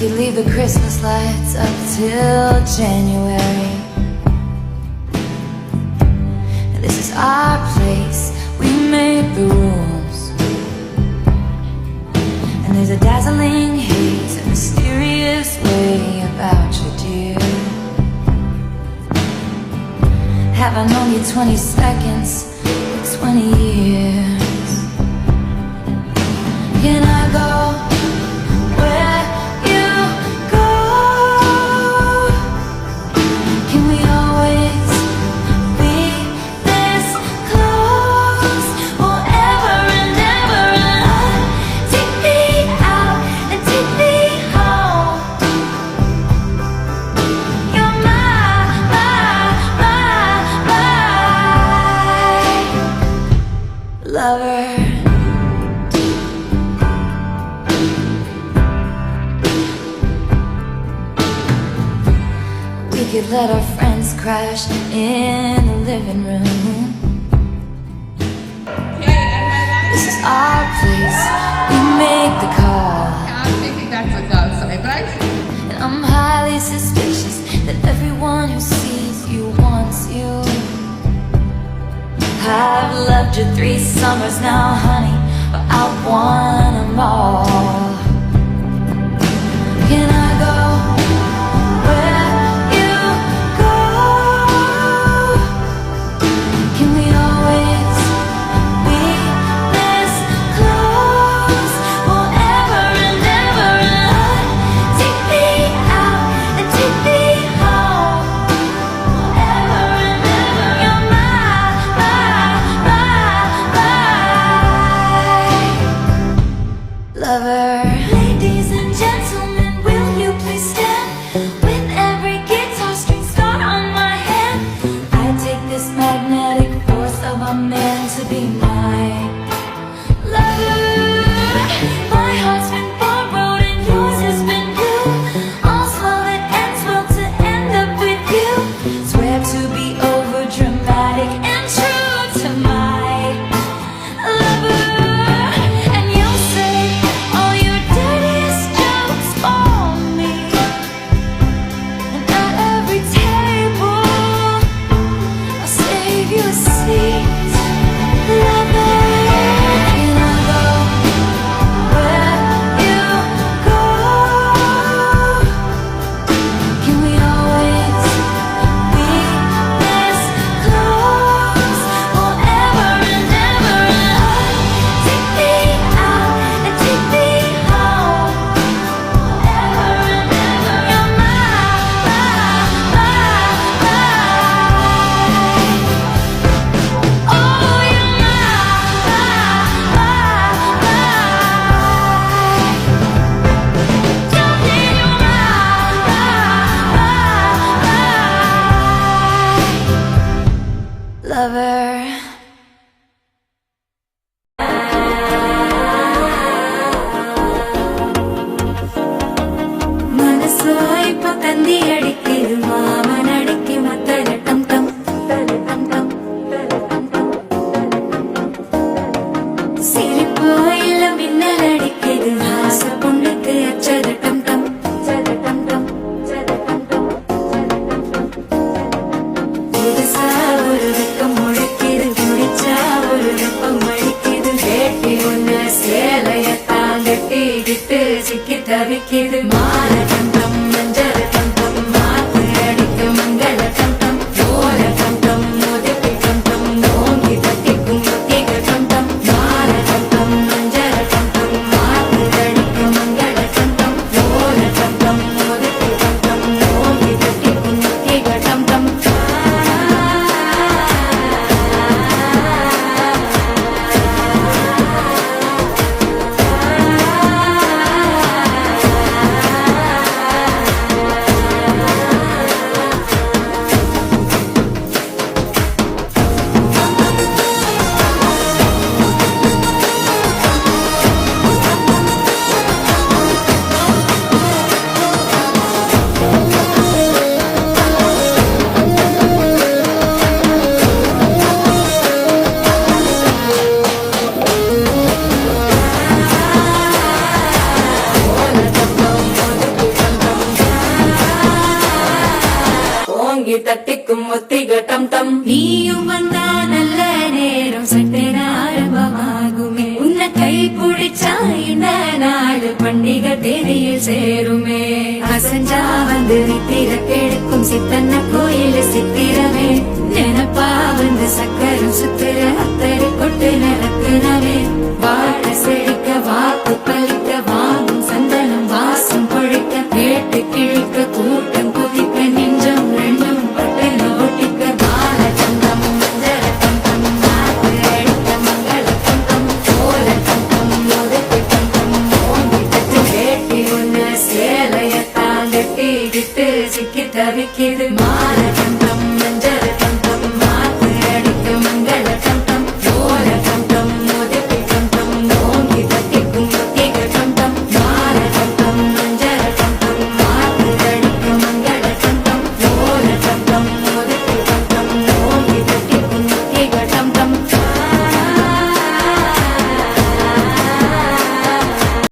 could leave the Christmas lights up till January. This is our place, we make the rules. And there's a dazzling haze, a mysterious way about you, dear. Have I known you 20 seconds or 20 years? Can I go where you go? Can we always be this close forever and ever? And take me out and take me home. You're my lover. We could let our friends crash in the living room. This is our place, we make the call. I'm thinking that's what's outside, right? And I'm highly suspicious that everyone who sees you wants you. I've loved you 3 summers now, honey, but I want them all. Can I go where you go? Can we always be this close forever and ever? And take me out and take me home forever and ever. You're my lover. Ladies and gentlemen, will you please stand? With every guitar string start on my hand, I take this magnetic force of a man to be my lover. My heart's been borrowed and yours has been blue. All's well that ends well to end up with you. Swear to be over dramatic and true to my lover. And you'll say all your dirtiest jokes for me. And at every table I'll save you a seat, lover. Can I go where you go? Can we always be this close forever and ever? Take me out and take me home forever and ever. You're my oh, you're my lover. മനസ്സോ ഇപ്പൊ തന്തി അടിക്കത് മാമനടിക്ക് മത്തലട്ടം ടം തലട്ടം ടം തലട്ടം ടം സിരിപ്പോ ഇല്ല മിന്നലടിക്കത് ഹാസ പൊണ്ണുക്ക് അച്ചതട്ടം ടം ചതട്ടം ടം ചതട്ടം ടം പുതുസാ ഒരു വെക്കം മുഴക്കിയത് കുടിച്ചാ ഒരു വെപ്പം മഴിക്കിയത് കേട്ടി ഒന്ന് சேலையத்தான் கட்டிக்கிட்டு சிக்கி தவிக்கிது மால கண்டம் மஞ்சள் கண்டம் மாத்து அடிக்க மங்கள கண்டம் ஓல கண்டம் மோதிப்பி கண்டம் ஓங்கி தட்டிக்கும் மத்திக கண்டம் மால கண்டம் மஞ்சள் கண்டம் மாத்து அடிக்க மங்கள கண்டம் ஓல கண்டம் மோதிப்பி கண்டம் ஓங்கி தட்டிக்கும் மத்திக கண்டம் தட்டிக்கும் ஒத்திக டம் டம். நீயும் வந்தா நல்ல நேரம் சட்டென ஆரம்பமாகுமே. உன்னை கை பிடிச்சா இந்த நாடு பண்டிகை தேதியில் சேருமே. அசஞ்சா வந்து நித்திர கெடுக்கும் சித்தன்ன